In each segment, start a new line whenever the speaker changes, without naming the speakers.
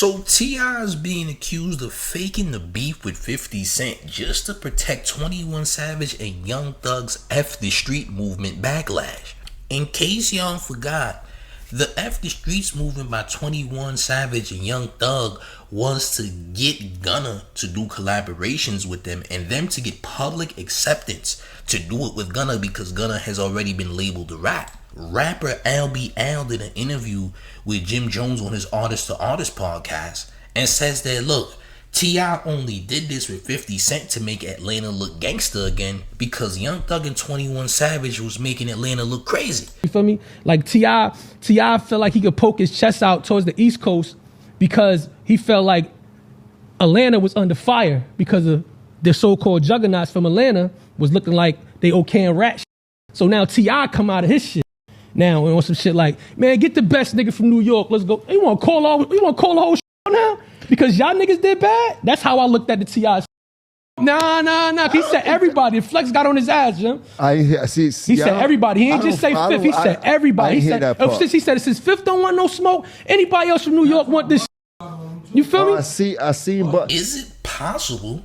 So T.I. is being accused of faking the beef with 50 Cent just to protect 21 Savage and Young Thug's F the Street movement backlash. In case y'all forgot, the F the Streets movement by 21 Savage and Young Thug was to get Gunna to do collaborations with them and them to get public acceptance to do it with Gunna because Gunna has already been labeled a rap. Rapper Albee did an interview with Jim Jones on his Artist to Artist podcast and says that, look, T.I. only did this with 50 Cent to make Atlanta look gangsta again because Young Thug and 21 Savage was making Atlanta look crazy.
You feel me? Like T.I. felt like he could poke his chest out towards the East Coast because he felt like Atlanta was under fire because of the so-called juggernauts from Atlanta was looking like they okaying rat shit. So now T.I. come out of his shit. Now on some shit like, man, get the best nigga from New York. Let's go. You want to call the whole shit now? Because y'all niggas did bad? That's how I looked at the T.I. Nah. He said everybody. Flex got on his ass, Jim. He said everybody. He ain't just say Fifth. He said everybody. He said since Fifth don't want no smoke, anybody else from New York want this shit. You feel me?
I see, but
is it possible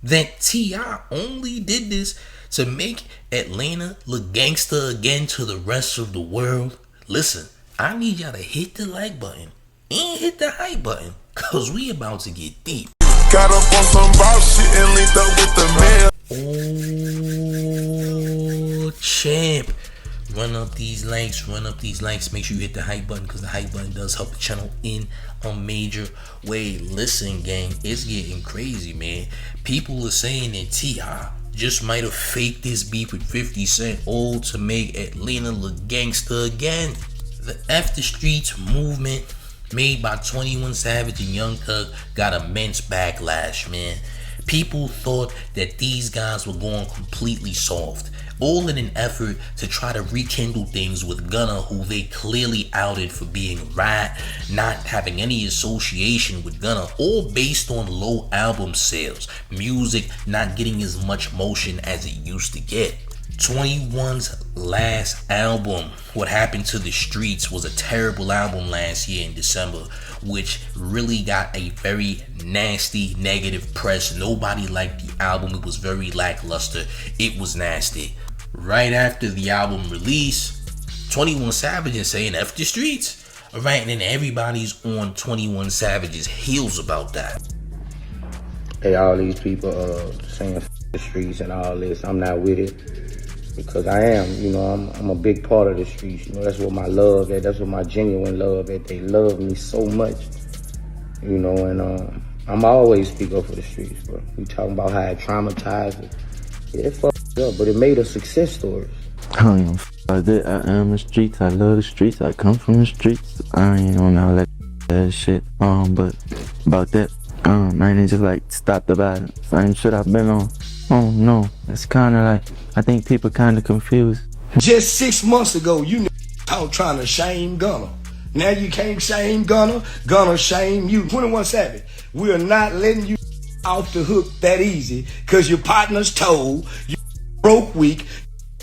that T.I. only did this to make Atlanta look gangsta again to the rest of the world? Listen, I need y'all to hit the like button and hit the hype button, cause we about to get deep.
Got up on some bout shit and linked up with the
man. Oh, champ. Run up these likes. Make sure you hit the hype button, because the hype button does help the channel in a major way. Listen, gang, it's getting crazy, man. People are saying that T.I. just might have faked this beef with 50 Cent all to make Atlanta look gangsta again. The F the Streets movement made by 21 Savage and Young Thug got immense backlash, man. People thought that these guys were going completely soft, all in an effort to try to rekindle things with Gunna, who they clearly outed for being rat, not having any association with Gunna, all based on low album sales, music not getting as much motion as it used to get. 21's last album, What Happened to the Streets, was a terrible album last year in December, which really got a very nasty negative press. Nobody liked the album. It was very lackluster. It was nasty. Right after the album release, 21 Savage is saying F the Streets. Alright, and then everybody's on 21 Savage's heels about that.
Hey, all these people saying F the streets and all this, I'm not with it. Because I am, I'm a big part of the streets. That's what my love is. That's what my genuine love is. They love me so much, and I'm always speak up for the streets, bro. We talking about how it traumatized it. Yeah, it fucked up, but it made a success story.
I don't even about that. I am the streets. I love the streets. I come from the streets. I ain't on all that shit. But about that, I ain't just like stop the violence. Same shit I've been on. Oh no, it's kind of like, I think people kind of confused.
Just 6 months ago, you out trying to shame Gunna. Now you can't shame Gunna, Gunna shame you. 21 Savage, we are not letting you off the hook that easy, cause your partner's told, you broke weak,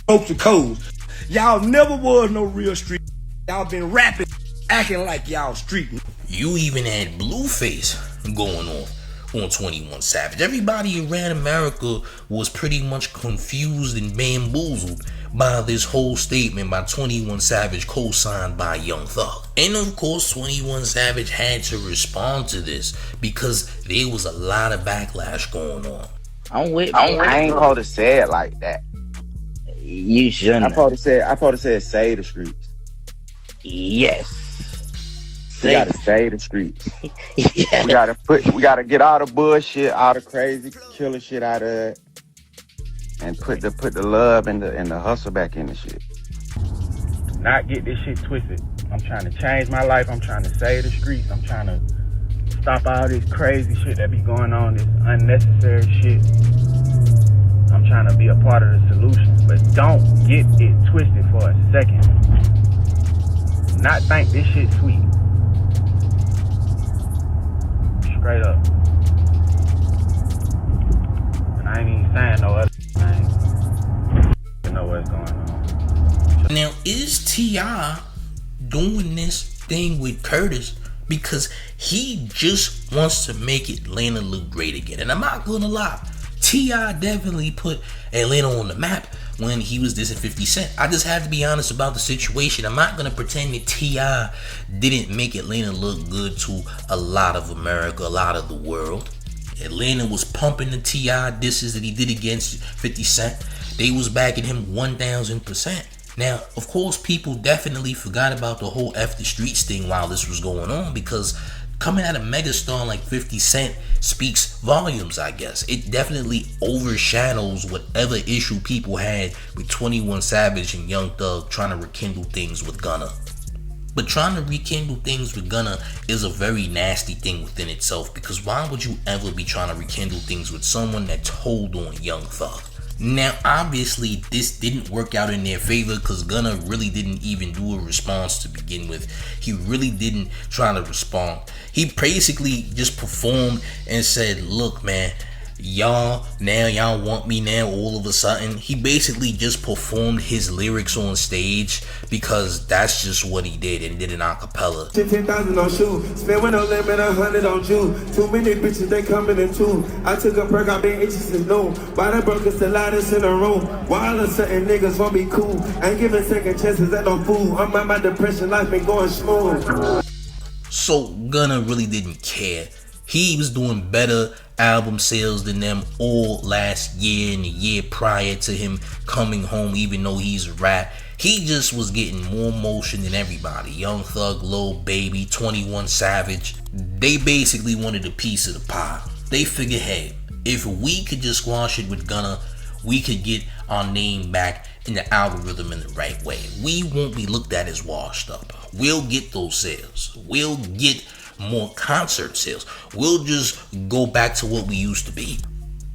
broke the codes. Y'all never was no real street. Y'all been rapping, acting like y'all street.
You even had Blueface going on 21 Savage. Everybody around America was pretty much confused and bamboozled by this whole statement by 21 Savage, co-signed by Young Thug. And of course 21 Savage had to respond to this because there was a lot of backlash going on.
I ain't supposed to say it like that. You shouldn't.
I supposed to say say the streets.
Yes.
We gotta say the streets.
Yeah.
We gotta get all the bullshit, all the crazy killer shit out of it, and put the love and the hustle back in the shit.
Not get this shit twisted. I'm trying to change my life. I'm trying to save the streets. I'm trying to stop all this crazy shit that be going on, this unnecessary shit. I'm trying to be a part of the solution, but don't get it twisted for a second. Not think this shit sweet. Straight up. And I ain't even saying no other thing. You know what's going on.
Now, is T.I. doing this thing with Curtis because he just wants to make Atlanta look great again. And I'm not gonna lie, T.I. definitely put Atlanta on the map when he was dissing 50 Cent. I just have to be honest about the situation. I'm not gonna pretend that T.I. didn't make Atlanta look good to a lot of America, a lot of the world. Atlanta was pumping the T.I. disses that he did against 50 Cent. They was backing him 1000%. Now, of course, people definitely forgot about the whole F the Streets thing while this was going on, because coming at a megastar like 50 Cent speaks volumes, I guess. It definitely overshadows whatever issue people had with 21 Savage and Young Thug trying to rekindle things with Gunna. But trying to rekindle things with Gunna is a very nasty thing within itself, because why would you ever be trying to rekindle things with someone that told on Young Thug? Now, obviously, this didn't work out in their favor, because Gunna really didn't even do a response to begin with. He really didn't try to respond. He basically just performed and said, look, man, y'all want me now all of a sudden. He basically just performed his lyrics on stage because that's just what he did, and did an acapella.
10,000 on shoes, spend with no limit, 100 on June. Too many bitches, they coming in two. I took a perk, I've been itching since noon. Why the brokers the loudest in the room? Why all of certain niggas won't be cool? Ain't giving second chances at no fool. I'm on my depression, life been going smooth.
So Gunna really didn't care. He was doing better album sales than them all last year and the year prior to him coming home, even though he's a rap. He just was getting more motion than everybody. Young Thug, Lil Baby, 21 Savage. They basically wanted a piece of the pie. They figured, hey, if we could just squash it with Gunna, we could get our name back in the algorithm in the right way. We won't be looked at as washed up. We'll get those sales. We'll get more concert sales. We'll just go back to what we used to be.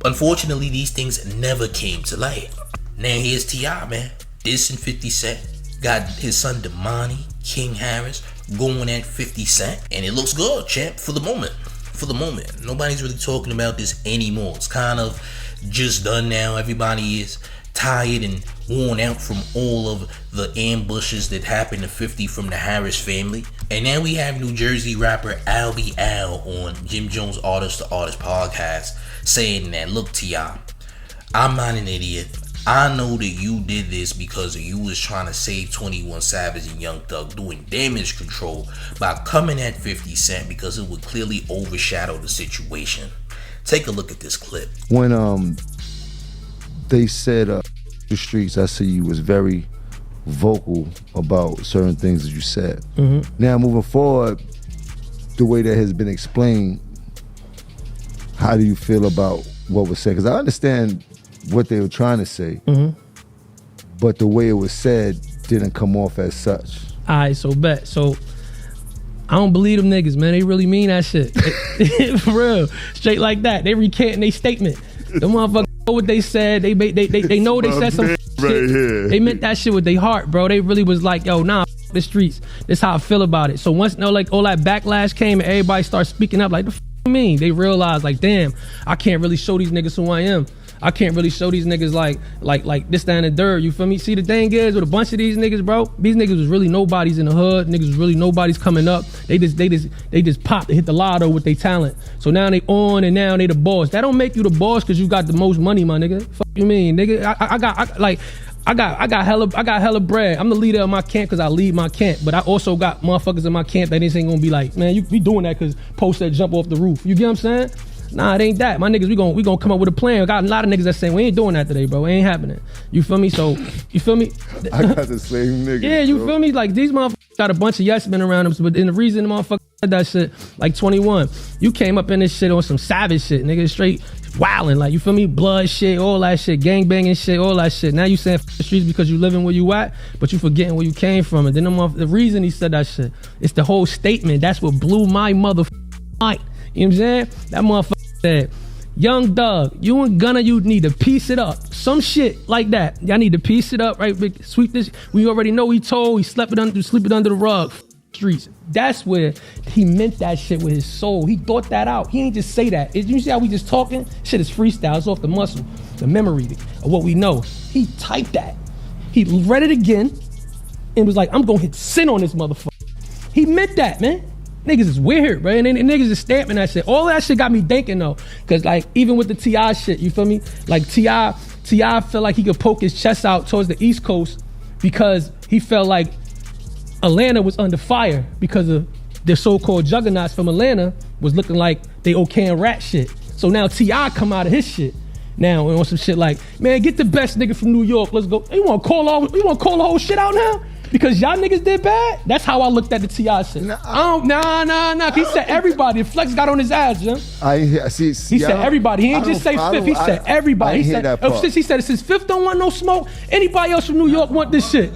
Unfortunately, these things never came to light. Now here's T.I., man, dissing 50 Cent. Got his son Damani, King Harris, going at 50 Cent. And it looks good, champ, for the moment. For the moment. Nobody's really talking about this anymore. It's kind of just done now. Everybody is tired and worn out from all of the ambushes that happened to 50 from the Harris family. And now we have New Jersey rapper Albee on Jim Jones Artist to Artist podcast saying that, look, T.I., I'm not an idiot. I know that you did this because you was trying to save 21 Savage and Young Thug, doing damage control by coming at 50 Cent because it would clearly overshadow the situation. Take a look at this clip.
When they said the streets, I see you was very vocal about certain things that you said. Mm-hmm. Now moving forward, the way that has been explained, how do you feel about what was said? Because I understand what they were trying to say, mm-hmm. but the way it was said didn't come off as such.
Alright, so bet. So I don't believe them niggas, man. They really mean that shit. For real. Straight like that. They recanting their statement. The motherfuckers know what they said. They know they said some
right
shit.
Here.
They meant that shit with their heart, bro. They really was like, yo, nah, the streets. This how I feel about it. So once like all that backlash came and everybody started speaking up, like, the you mean? They realized, like, damn, I can't really show these niggas who I am. I can't really show these niggas like this, that, and the dirt. You feel me? See, the thing is, with a bunch of these niggas, bro, these niggas was really nobodies in the hood. Niggas was really nobodies coming up. They just popped and hit the lotto with their talent. So now they on and now they the boss. That don't make you the boss because you got the most money, my nigga. Fuck you mean, nigga? I got hella bread. I'm the leader of my camp because I lead my camp. But I also got motherfuckers in my camp that ain't gonna be like, man, you be doing that because post that jump off the roof. You get what I'm saying? Nah, it ain't that. My niggas, we gonna come up with a plan. I got a lot of niggas that saying we ain't doing that today, bro. It ain't happening. You feel me? So, you feel me?
I got the same niggas.
Yeah, you feel me? Like, these motherfuckers got a bunch of yes men around them. But the reason the motherfucker said that shit, like 21, you came up in this shit on some savage shit, nigga, straight wilding, like, you feel me? Blood shit, all that shit, gang banging shit, all that shit. Now you saying the streets because you living where you at, but you forgetting where you came from. And then the reason he said that shit, it's the whole statement. That's what blew my motherfucking mind. You know what I'm saying? That motherfucker said, Young Thug, you and Gunna, you need to piece it up. Some shit like that. Y'all need to piece it up, right? Sweep this. We already know he sleep it under the rug. Streets. That's where he meant that shit with his soul. He thought that out. He ain't just say that. You see how we just talking? Shit is freestyle. It's off the muscle, the memory of what we know. He typed that. He read it again and was like, I'm gonna hit sin on this motherfucker. He meant that, man. niggas is weird, bro. And then niggas is stamping that shit. All that shit got me thinking though. Cause like even with the T.I. shit, you feel me? Like T.I. felt like he could poke his chest out towards the East Coast because he felt like Atlanta was under fire because of the so-called juggernauts from Atlanta was looking like they okaying rat shit. So now T.I. come out of his shit. Now on some shit like, man, get the best nigga from New York. Let's go. You want to call the whole shit out now? Because y'all niggas did bad? That's how I looked at the T.I. shit. Nah. He said everybody. Flex got on his ass, Jim. He said everybody. He ain't just say Fifth. He said everybody. He said since Fifth don't want no smoke, anybody else from New York want this shit.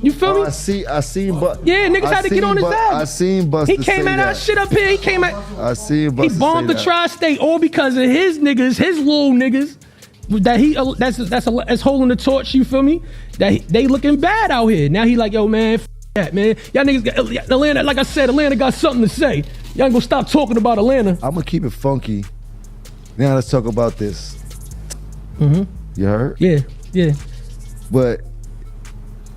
You feel me?
I seen but
yeah, niggas had to get on his ass.
I seen Busta.
He came at our shit up here. He came at.
I seen Busta.
He bombed the tri-state all because of his niggas, his little niggas. That's holding the torch. You feel me? That they looking bad out here. Now he like, yo man, that man. Y'all niggas got Atlanta. Like I said, Atlanta got something to say. Y'all ain't gonna stop talking about Atlanta.
I'm gonna keep it funky. Now let's talk about this. You heard?
Yeah.
But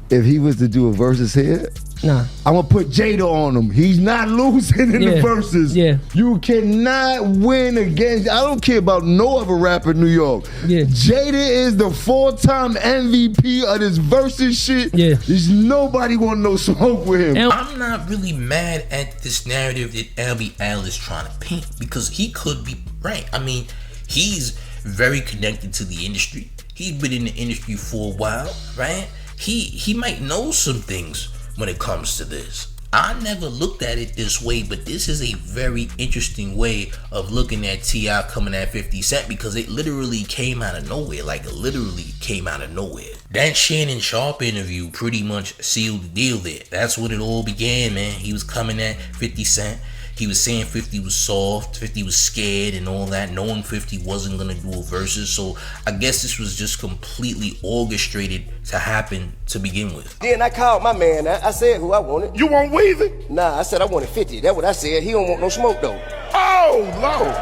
if he was to do a versus here,
nah,
I'm gonna put Jada on him. He's not losing in the verses.
Yeah.
You cannot win against, I don't care about no other rapper in New York.
Yeah.
Jada is the 4-time MVP of this versus shit.
Yeah.
There's nobody want no smoke with him.
I'm not really mad at this narrative that Albee is trying to paint because he could be right. I mean, he's very connected to the industry. He's been in the industry for a while, right? He might know some things when it comes to this. I never looked at it this way, but this is a very interesting way of looking at T.I. coming at 50 Cent because it literally came out of nowhere. Like, it literally came out of nowhere. That Shannon Sharp interview pretty much sealed the deal there. That's when it all began, man. He was coming at 50 Cent. He was saying 50 was soft, 50 was scared and all that, knowing 50 wasn't gonna do a versus. So I guess this was just completely orchestrated to happen to begin with.
Then I called my man. I said who I wanted.
You want Weezy?
Nah, I said I wanted 50. That's what I said. He don't want no smoke though.
Oh, Lord.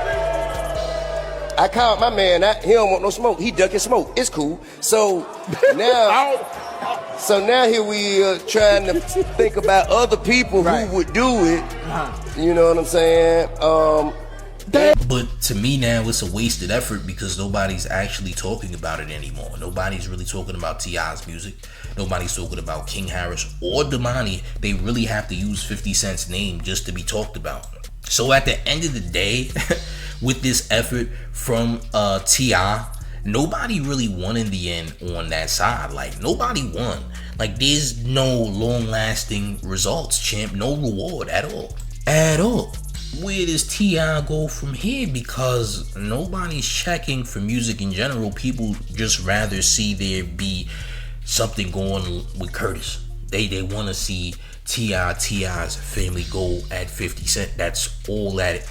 I called my man. He don't want no smoke. He ducking smoke. It's cool. So now, here we are trying to think about other people who would do it. You know what I'm saying?
But to me now, it's a wasted effort because nobody's actually talking about it anymore. Nobody's really talking about T.I.'s music. Nobody's talking about King Harris or Damani. They really have to use 50 Cent's name just to be talked about. So at the end of the day, with this effort from T.I., nobody really won in the end on that side. Like, nobody won. Like, there's no long-lasting results, champ. No reward at all. At all. Where does T.I. go from here? Because nobody's checking for music in general. People just rather see there be something going with Curtis. They want to see T.I.'s family go at 50 Cent. That's all that it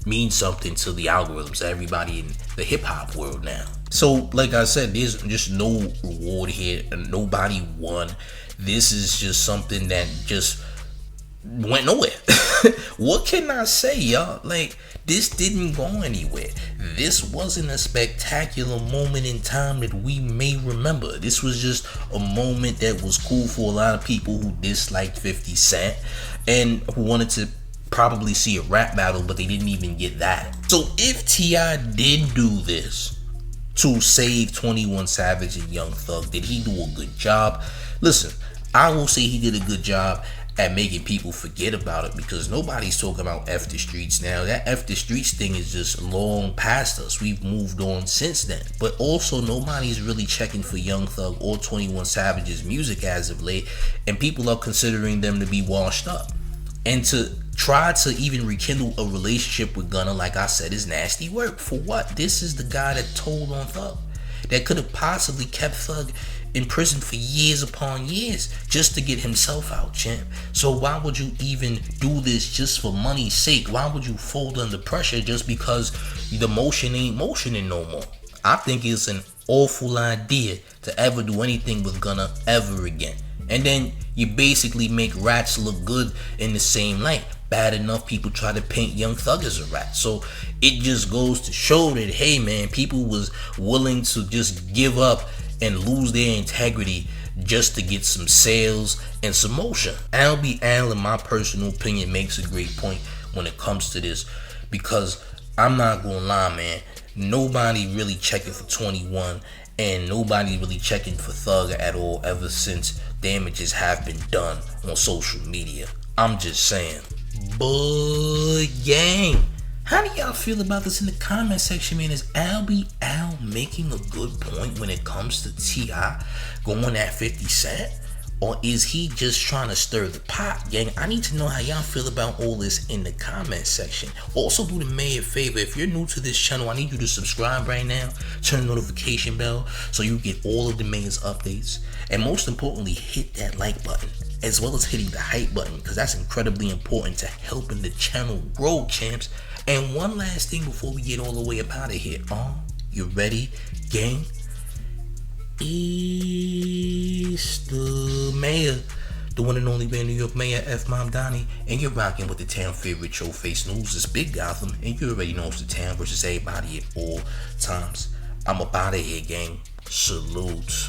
means something to the algorithms, everybody in the hip-hop world now. So, like I said, there's just no reward here, and nobody won. This is just something that just went nowhere. What can I say, y'all? Like, this didn't go anywhere. This wasn't a spectacular moment in time that we may remember. This was just a moment that was cool for a lot of people who disliked 50 Cent and who wanted to probably see a rap battle, but they didn't even get that. So if T.I. did do this to save 21 Savage and Young Thug, did he do a good job? Listen, I will say he did a good job at making people forget about it because nobody's talking about F the Streets now. That F the Streets thing is just long past us. We've moved on since then. But also nobody's really checking for Young Thug or 21 Savage's music as of late, and people are considering them to be washed up. And to try to even rekindle a relationship with Gunna, like I said, is nasty work. For what? This is the guy that told on Thug, that could have possibly kept Thug in prison for years upon years just to get himself out, champ. So why would you even do this just for money's sake? Why would you fold under pressure just because the motion ain't motioning no more? I think it's an awful idea to ever do anything with Gunna ever again. And then you basically make rats look good in the same light. Bad enough people try to paint Young Thug as a rat. So it just goes to show that, hey man, people was willing to just give up and lose their integrity just to get some sales and some motion. Albee, in my personal opinion, makes a great point when it comes to this, because I'm not gonna lie, man, nobody really checking for 21 and nobody really checking for Thug at all ever since damages have been done on social media. I'm just saying. But gang, how do y'all feel about this in the comment section, man? Is Albee making a good point when it comes to T.I. going at 50 Cent? Or is he just trying to stir the pot, gang? I need to know how y'all feel about all this in the comment section. Also, do me a favor, if you're new to this channel, I need you to subscribe right now, turn the notification bell so you get all of the Mayor's updates, and most importantly, hit that like button, as well as hitting the hype button, because that's incredibly important to helping the channel grow, champs. And one last thing before we get all the way up out of here. You ready, gang? It's the Mayor, the one and only New York Mayor, F. Mom Donnie, and you're rocking with the town favorite Showface News. It's Big Gotham, and you already know it's the town versus everybody at all times. I'm up out of here, gang. Salute.